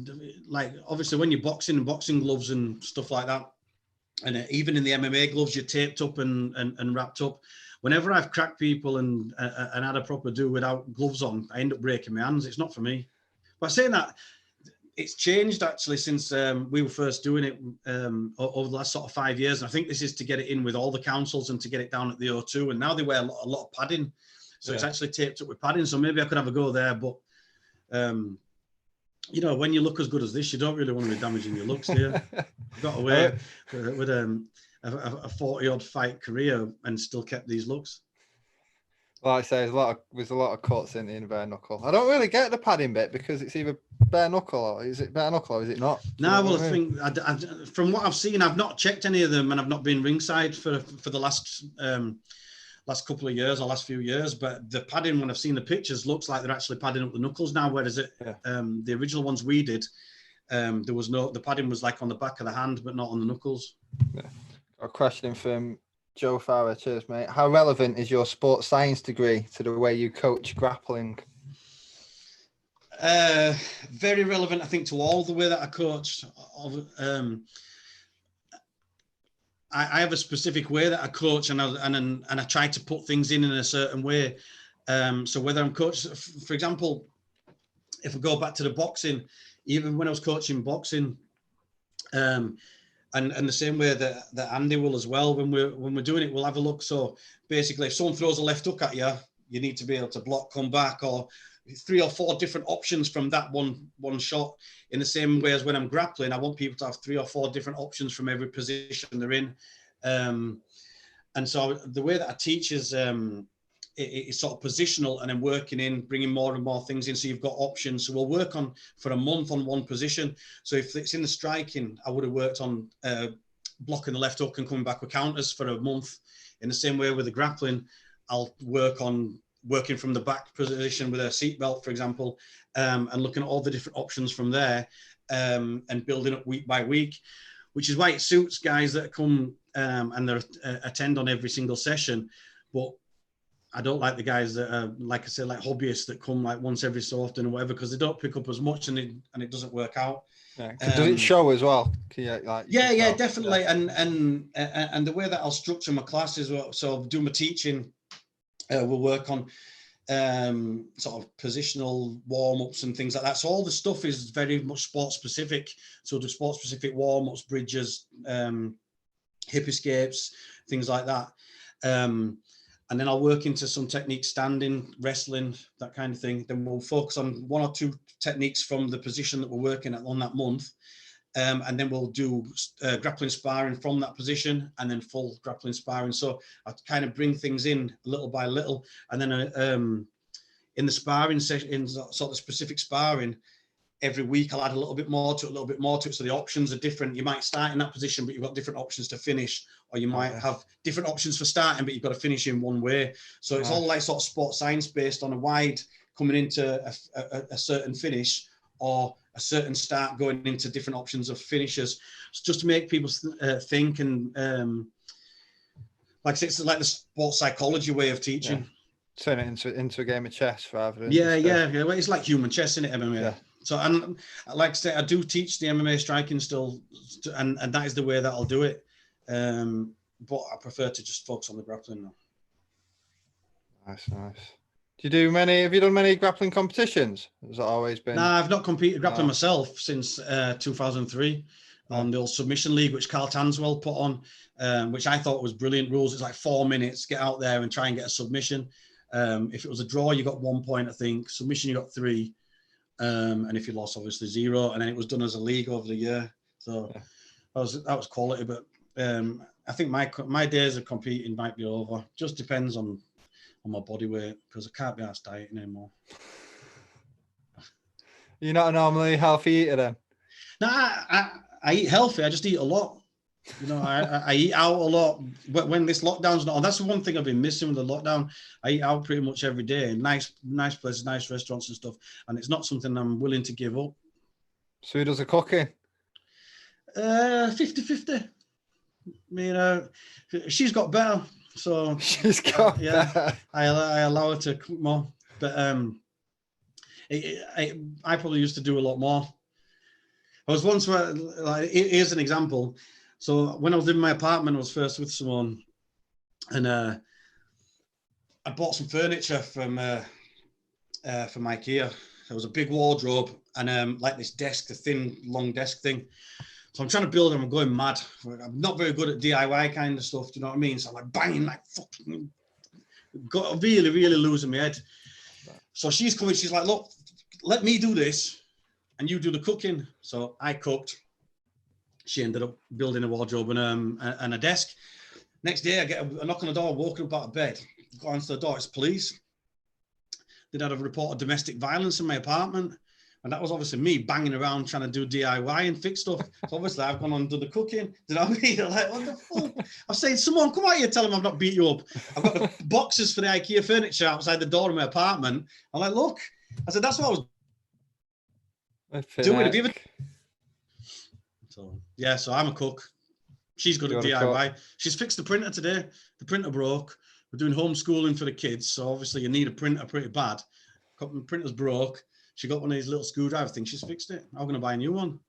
like, obviously when you're boxing gloves and stuff like that, and even in the MMA gloves, you're taped up and wrapped up. Whenever I've cracked people and had a proper do without gloves on, I end up breaking my hands. It's not for me. But saying that, it's changed actually since we were first doing it over the last sort of 5 years. And I think this is to get it in with all the councils and to get it down at the O2. And now they wear a lot of padding. So it's actually taped up with padding. So maybe I could have a go there. But, you know, when you look as good as this, you don't really want to be damaging your looks, do you? I've got away with a 40-odd fight career and still kept these looks. Like I say, there's a lot of cuts in the bare knuckle. I don't really get the padding bit because it's either bare knuckle or is it bare knuckle or is it not? No, well, I think from what I've seen, I've not checked any of them and I've not been ringside for the last couple of years or last few years. But the padding, when I've seen the pictures, looks like they're actually padding up the knuckles now. Whereas the original ones we did, there was the padding was like on the back of the hand, but not on the knuckles. Yeah. A question from Joe Farrer. Cheers, mate. How relevant is your sports science degree to the way you coach grappling? Very relevant, I think, to all the way that I coach. I have a specific way that I coach, and I try to put things in a certain way. So whether I'm coaching, for example, if we go back to the boxing, even when I was coaching boxing, and the same way that Andy will as well, when we're doing it, we'll have a look. So basically, if someone throws a left hook at you, you need to be able to block, come back, or 3 or 4 different options from that one shot. In the same way as when I'm grappling, I want people to have 3 or 4 different options from every position they're in. And so the way that I teach is it's sort of positional and then working in, bringing more and more things in. So you've got options. So we'll work on for a month on one position. So if it's in the striking, I would have worked on blocking the left hook and coming back with counters for a month. In the same way with the grappling, I'll work on working from the back position with a seatbelt, for example, and looking at all the different options from there and building up week by week, which is why it suits guys that come and they attend on every single session. But I don't like the guys that are, like I said, like hobbyists that come like once every so often or whatever, because they don't pick up as much and it doesn't work out. Yeah. Does it show as well? Yeah, definitely. Yeah. And the way that I'll structure my classes, so I'll do my teaching, we'll work on sort of positional warm-ups and things like that. So all the stuff is very much sport specific. So the sport specific warm-ups, bridges, hip escapes, things like that. And then I'll work into some techniques, standing, wrestling, that kind of thing. Then we'll focus on 1 or 2 techniques from the position that we're working at on that month. And then we'll do grappling sparring from that position and then full grappling sparring. So I kind of bring things in little by little. And then in the sparring session, in sort of specific sparring, every week I'll add a little bit more to it, So the options are different. You might start in that position, but you've got different options to finish, or you might have different options for starting, but you've got to finish in one way. So it's all like sort of sports science based on a wide coming into a certain finish, or a certain start going into different options of finishes, just to make people think. And like I say, it's like the sports psychology way of teaching. Yeah. Turn it into a game of chess rather than Well, it's like human chess in it, MMA. Yeah. So, and like I say, I do teach the MMA striking still, and that is the way that I'll do it. But I prefer to just focus on the grappling now. Nice. Have you done many grappling competitions? Has it always been? No, I've not competed grappling myself since 2003 on the old submission league, which Carl Tanswell put on, which I thought was brilliant rules. It's like 4 minutes, get out there and try and get a submission. If it was a draw, you got 1 point, I think. Submission, you got 3. And if you lost, obviously 0. And then it was done as a league over the year. So that was quality. But I think my days of competing might be over. Just depends on my body weight, because I can't be asked dieting anymore. You're not a normally healthy eater then? No, I eat healthy. I just eat a lot. You know, I eat out a lot. When this lockdown's not on, that's the one thing I've been missing with the lockdown. I eat out pretty much every day. Nice places, nice restaurants and stuff. And it's not something I'm willing to give up. So who does the cooking? 50-50. I mean, she's got better. So she's got better. I allow her to cook more. But I probably used to do a lot more. I was once where, like, here's an example. So when I was in my apartment, I was first with someone, and I bought some furniture from IKEA. There was a big wardrobe and like this desk, a thin, long desk thing. So I'm trying to build them. I'm going mad. I'm not very good at DIY kind of stuff. Do you know what I mean? So I'm like banging, like fucking, got really, really losing my head. So she's coming. She's like, look, let me do this, and you do the cooking. So I cooked. She ended up building a wardrobe and a desk. Next day, I get a knock on the door, walking up out of bed. Go answer the door, it's police. They'd had a report of domestic violence in my apartment. And that was obviously me banging around trying to do DIY and fix stuff. So obviously I've gone on and done the cooking. Do you know what I mean? They're like, what the fuck? I'm saying, someone come out here, tell them I've not beat you up. I've got the boxes for the IKEA furniture outside the door of my apartment. I'm like, look. I said, that's what I was doing. Have you ever... So yeah, so I'm a cook. She's good at DIY. She's fixed the printer today. The printer broke. We're doing homeschooling for the kids, so obviously you need a printer pretty bad. The printer's broke. She got one of these little screwdriver things. She's fixed it. I'm going to buy a new one.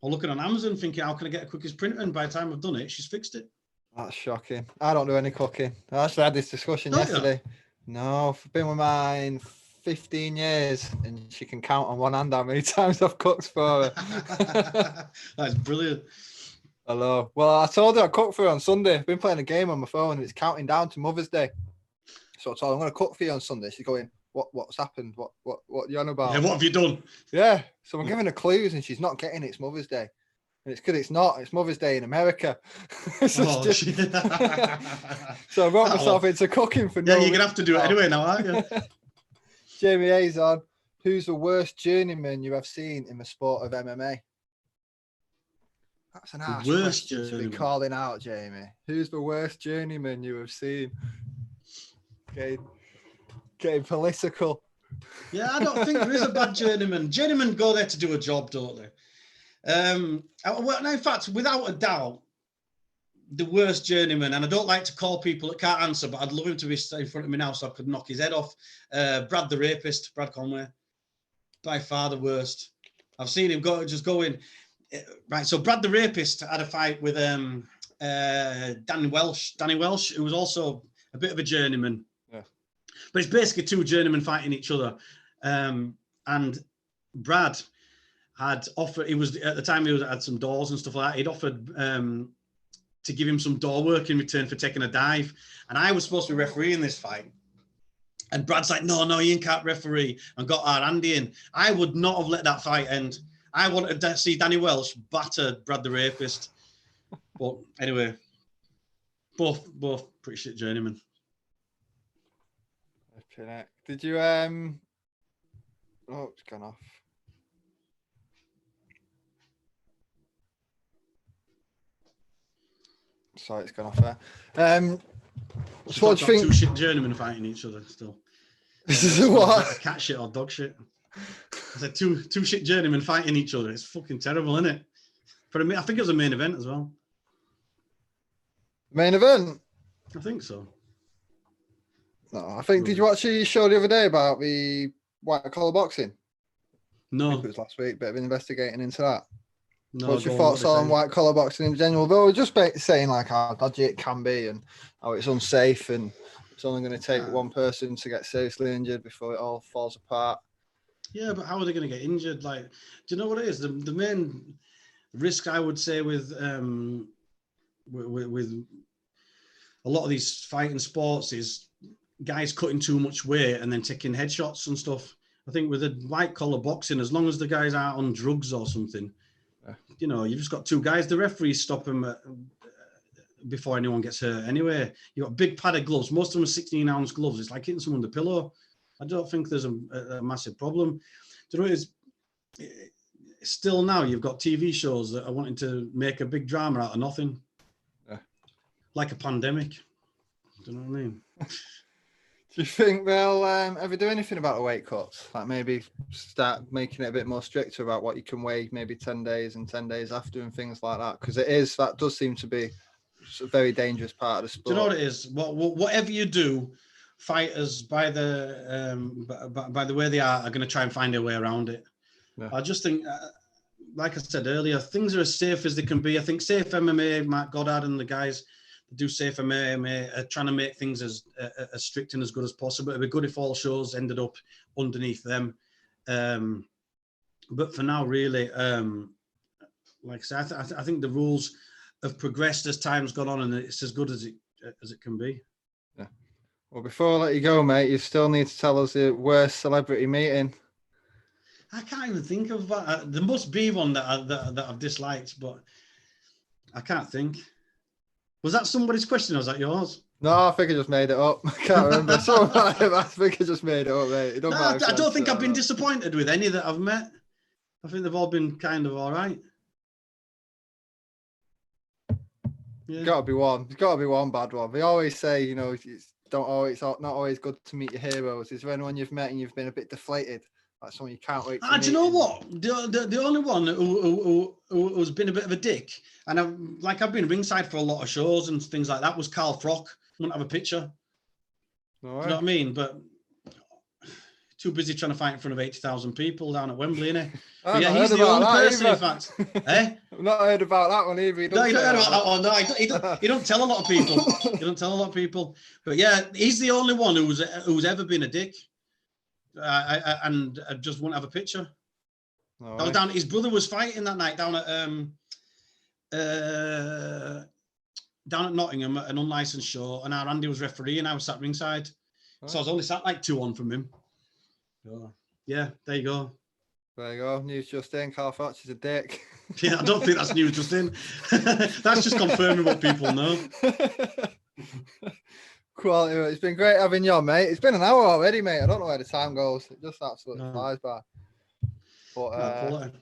I'm looking on Amazon thinking, how can I get a quickest printer? And by the time I've done it, she's fixed it. That's shocking. I don't do any cooking. I actually had this discussion yesterday. No, I've been with mine 15 years, and she can count on one hand how many times I've cooked for her. That's brilliant. Hello. Well, I told her I cooked for her on Sunday. I've been playing a game on my phone, and it's counting down to Mother's Day. So I told her, I'm going to cook for you on Sunday. She's going, what's happened? What are you on about? Yeah, what have you done? Yeah. So I'm giving her clues, and she's not getting it. It's Mother's Day. And it's because it's not. It's Mother's Day in America. So I wrote myself into cooking for no. Yeah, you're going to have to do it anyway now, aren't you? Jamie Hayes on. Who's the worst journeyman you have seen in the sport of MMA? That's an harsh question to be calling out, Jamie. Who's the worst journeyman you have seen? Getting political. Yeah, I don't think there is a bad journeyman. Journeymen go there to do a job, don't they? Well, in fact, without a doubt, the worst journeyman, and I don't like to call people that can't answer, but I'd love him to be in front of me now so I could knock his head off. Brad the rapist, Brad Conway, by far the worst. I've seen him go in. Right, so Brad the rapist had a fight with Danny Welsh. Danny Welsh, who was also a bit of a journeyman. Yeah. But it's basically two journeymen fighting each other. And Brad had offered, he was at the time he had some doors and stuff like that. He'd offered to give him some door work in return for taking a dive. And I was supposed to be refereeing this fight. And Brad's like, no, you can't referee, and got our Andy in. I would not have let that fight end. I wanted to see Danny Welsh batter Brad the rapist. But anyway, both pretty shit journeymen. Did you oh, it's gone off. Sorry, it's gone off there. So what do you think? Two shit journeymen fighting each other still. This is what? Cat shit or dog shit. I said two shit journeymen fighting each other. It's fucking terrible, isn't it? For me, I think it was a main event as well. Main event? I think so. No, I think. Did you watch the show the other day about the white collar boxing? No. I think it was last week. Bit of investigating into that. No. What's your thoughts on white collar boxing in general? Though, just saying like how dodgy it can be and how it's unsafe and it's only going to take one person to get seriously injured before it all falls apart. Yeah, but how are they going to get injured? Like, do you know what it is? The main risk I would say with a lot of these fighting sports is guys cutting too much weight and then taking headshots and stuff. I think with the white collar boxing, as long as the guys aren't on drugs or something, you know, you've just got two guys. The referees stop them before anyone gets hurt. Anyway, you've got big padded gloves. Most of them are 16-ounce gloves. It's like hitting someone with a pillow. I don't think there's a massive problem. Do you know what it is? Still now, you've got TV shows that are wanting to make a big drama out of nothing. Yeah. Like a pandemic. Do you know what I mean? Do you think they'll ever do anything about the weight cuts? Like maybe start making it a bit more stricter about what you can weigh, maybe 10 days and 10 days after and things like that? Because that does seem to be a very dangerous part of the sport. Do you know what it is? Whatever you do, fighters, by the way they are going to try and find a way around it. Yeah. I just think, like I said earlier, things are as safe as they can be. I think Safe MMA, Mark Goddard and the guys do Safe MMA are trying to make things as strict and as good as possible. It'd be good if all shows ended up underneath them. But for now, really, like I said, I think the rules have progressed as time's gone on, and it's as good as it can be. Yeah. Well, before I let you go, mate, you still need to tell us the worst celebrity meeting. I can't even think of that. There must be one that I've disliked, but I can't think. Was that somebody's question or was that yours? No, I think I just made it up. I can't remember. I think I just made it up, mate. I don't think I've been disappointed with any that I've met. I think they've all been kind of all right. Yeah. Got to be one. There's got to be one bad one. They always say, you know, it's not always good to meet your heroes. Is there anyone you've met and you've been a bit deflated? Like someone you can't wait to meet? Do you know what? The only one who's been a bit of a dick, and I've been ringside for a lot of shows and things like that, was Carl Frock. Wouldn't have a picture. All right. You know what I mean? But too busy trying to fight in front of 80,000 people down at Wembley, innit? But yeah, he's the only person, in fact. Eh? I've not heard about that one either. No, you don't heard about that one. No, he don't tell a lot of people. He don't tell a lot of people. But yeah, he's the only one who's ever been a dick. And I just won't have a picture. All I was down. His brother was fighting that night down at Nottingham at an unlicensed show, and our Andy was referee, and I was sat ringside. Right. So I was only sat like 2-1 from him. So, yeah, there you go. There you go. News just in. Carl Froch is a dick. Yeah, I don't think that's news just in. That's just confirming what people know. Quality. It's been great having you on, mate. It's been an hour already, mate. I don't know where the time goes. It just absolutely flies by. But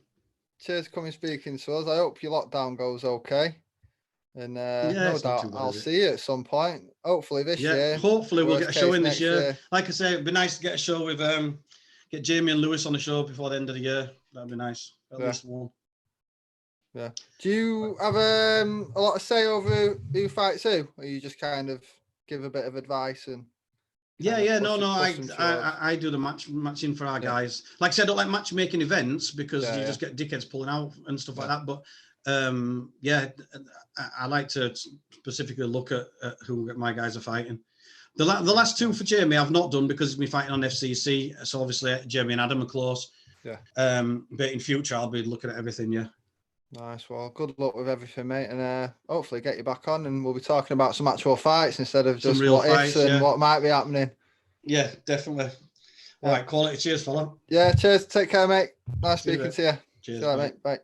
cheers for coming speaking to us. I hope your lockdown goes okay. And no doubt I'll see you at some point. Hopefully this year. Hopefully we'll get a show in this year. Like I say, it'd be nice to get a show with get Jamie and Lewis on the show before the end of the year. That'd be nice. At least one. Yeah. Do you have a lot of say over who fights who? Or you just kind of give a bit of advice and I do the matching for our guys. Like I said, I don't like matchmaking events because you just get dickheads pulling out and stuff like that. But I like to specifically look at who my guys are fighting. The last two for Jamie I've not done because he's fighting on FCC. So obviously Jamie and Adam are close. Yeah. But in future I'll be looking at everything. Yeah. Nice. Well, good luck with everything, mate, and hopefully get you back on, and we'll be talking about some actual fights instead of just what ifs and what might be happening. Yeah, definitely. All right, quality. Cheers, fella. Yeah, cheers. Take care, mate. Nice speaking to you. Cheers, mate. Bye.